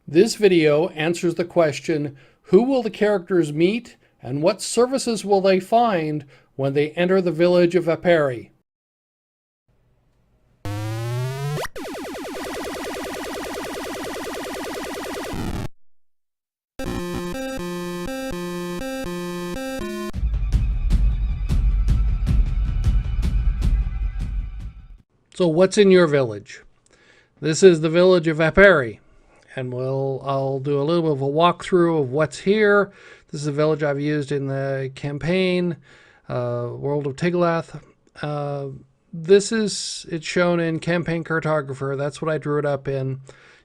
This video answers the question, who will the characters meet and what services will they find when they enter the village of Appary? So what's in your village? This is the village of Appary, and I'll do a little bit of a walkthrough of what's here. This is a village I've used in the campaign, World of Tiglath. It's shown in Campaign Cartographer. That's what I drew it up in.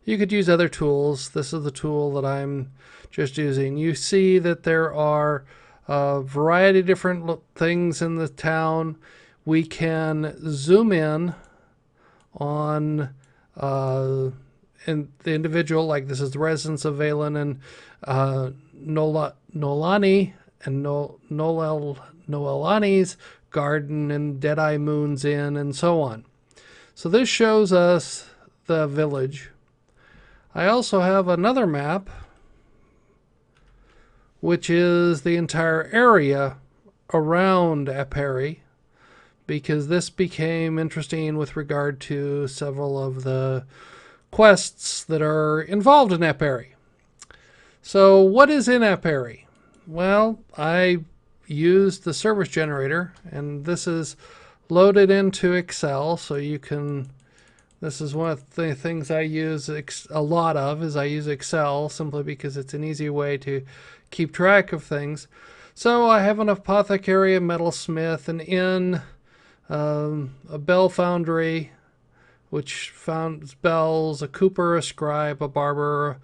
You could use other tools. This is the tool that I'm just using. You see that there are a variety of different things in the town. We can zoom in on the individual, like this is the residence of Valen and Nolani and Noelani's garden and Deadeye Moon's Inn and so on. So this shows us the village. I also have another map which is the entire area around Appary, because this became interesting with regard to several of the quests that are involved in Appary. So what is in Appary? Well, I used the service generator, and this is loaded into Excel, so you can, this is one of the things I use a lot of, is I use Excel simply because it's an easy way to keep track of things. So I have an apothecary, a metalsmith, an inn, a bell foundry, which founds bells, a cooper, a scribe, a barber,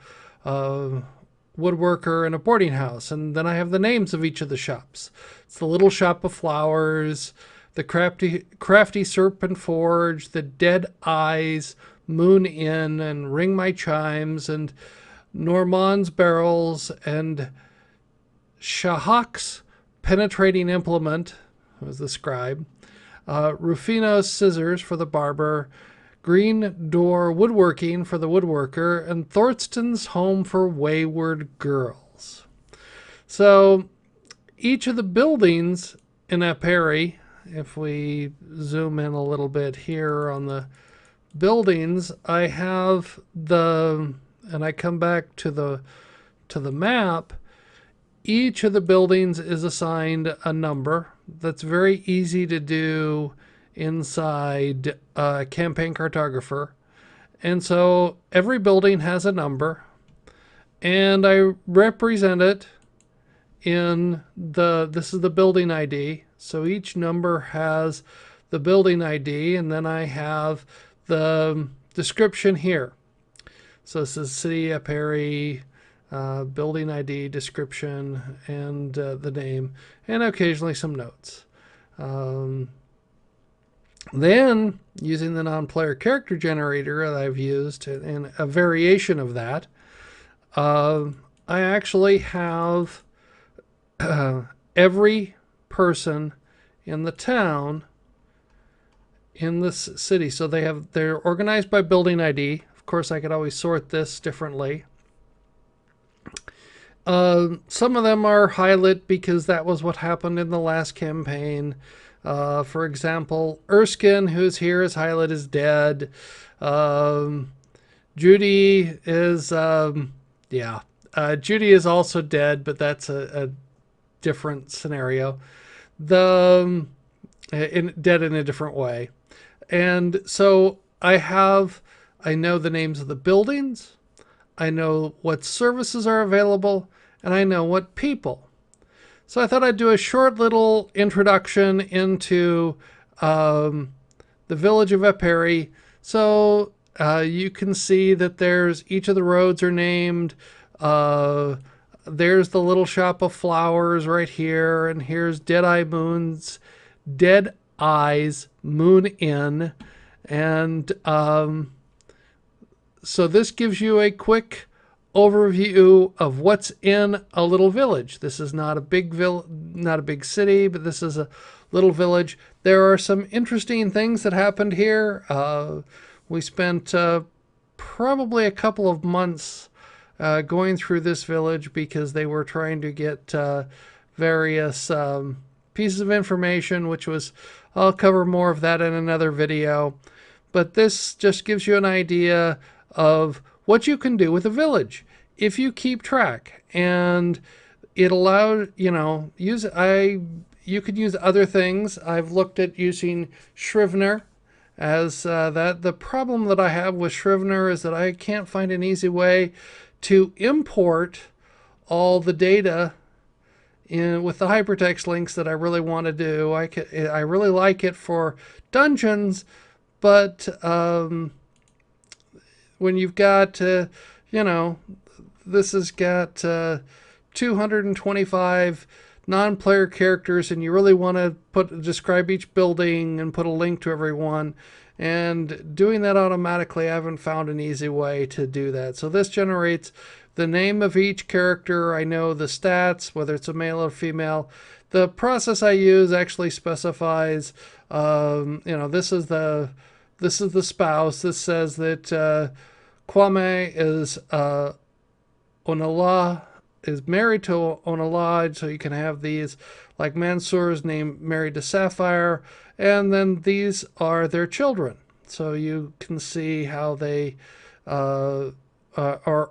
a woodworker, and a boarding house. And then I have the names of each of the shops. It's the Little Shop of Flowers, the Crafty Serpent Forge, the Dead Eyes, Moon Inn, and Ring My Chimes, and Normand's Barrels, and Shahak's Penetrating Implement, who was the scribe, Rufino's Scissors for the barber, Green Door Woodworking for the woodworker, and Thorsten's Home for Wayward Girls. So each of the buildings in Appary, if we zoom in a little bit here on the buildings, I have and I come back to the map. Each of the buildings is assigned a number. That's very easy to do inside Campaign Cartographer. And so every building has a number, and I represent it in this is the building ID. So each number has the building ID, and then I have the description here. So this is City Appary, building ID, description, and the name, and occasionally some notes. Then, using the non-player character generator that I've used, and a variation of that, I actually have every person in the town in this city. So they're organized by building ID. Of course, I could always sort this differently. Some of them are highlighted because that was what happened in the last campaign. For example, Erskine, who's here, is highlighted as dead. Judy is, Judy is also dead, but that's a different scenario. Dead in a different way. And so I know the names of the buildings, I know what services are available, and I know what people. So I thought I'd do a short little introduction into the village of Appary. So you can see that each of the roads are named. There's the Little Shop of Flowers right here, and here's Dead Eyes Moon Inn. And so this gives you a quick overview of what's in a little village. This is not a big city, but this is a little village. There are some interesting things that happened here. We spent probably a couple of months going through this village because they were trying to get various pieces of information, which was, I'll cover more of that in another video. But this just gives you an idea of what you can do with a village if you keep track. And it allows, you could use other things. I've looked at using Scrivener as that. The problem that I have with Scrivener is that I can't find an easy way to import all the data with the hypertext links that I really want to do. I really like it for dungeons, but when you've got, this has got 225 non-player characters, and you really want to describe each building and put a link to everyone. And doing that automatically, I haven't found an easy way to do that. So this generates the name of each character. I know the stats, whether it's a male or female. The process I use actually specifies, this is the spouse. This says that Kwame is Onala, is married to Onala, so you can have these, like Mansour's name married to Sapphire, and then these are their children. So you can see how they are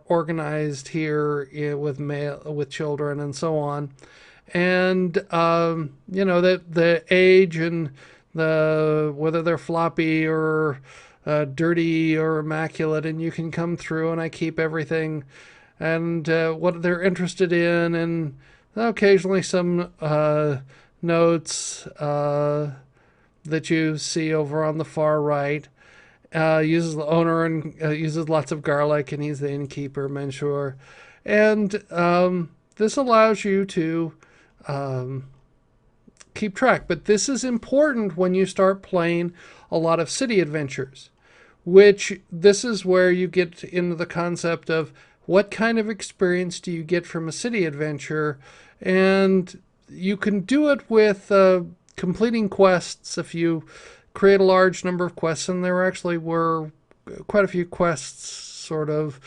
organized here with children and so on. And that the age and whether they're floppy or dirty or immaculate, and you can come through and I keep everything and what they're interested in, and occasionally some notes that you see over on the far right. Uses the owner and uses lots of garlic, and he's the innkeeper, Mansour. And this allows you to keep track. But this is important when you start playing a lot of city adventures, which this is where you get into the concept of what kind of experience do you get from a city adventure. And you can do it with completing quests if you create a large number of quests, and there actually were quite a few quests sort of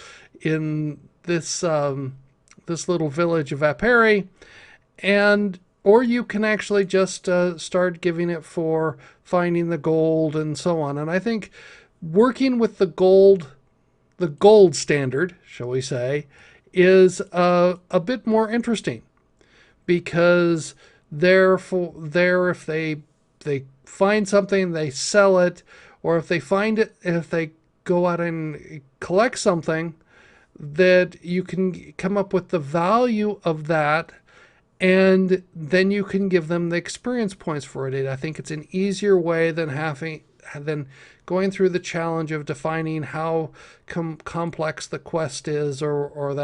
in this this little village of Appary. And or you can actually just start giving it for finding the gold and so on. And I think working with the gold standard, shall we say, is a bit more interesting, because if they find something, they sell it, or if they go out and collect something, that you can come up with the value of that, and then you can give them the experience points for it. I think it's an easier way than going through the challenge of defining how complex the quest is, or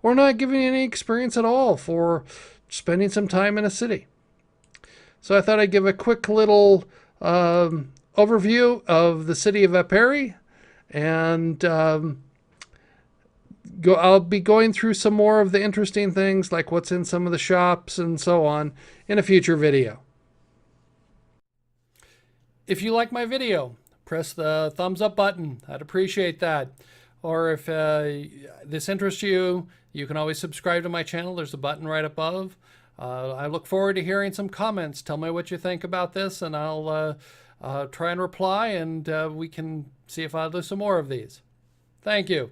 not giving any experience at all for spending some time in a city. So I thought I'd give a quick little overview of the city of Appary, and I'll be going through some more of the interesting things, like what's in some of the shops and so on, in a future video. If you like my video, press the thumbs up button. I'd appreciate that. Or if this interests you, you can always subscribe to my channel. There's a button right above. I look forward to hearing some comments. Tell me what you think about this, and I'll try and reply, and we can see if I'll do some more of these. Thank you.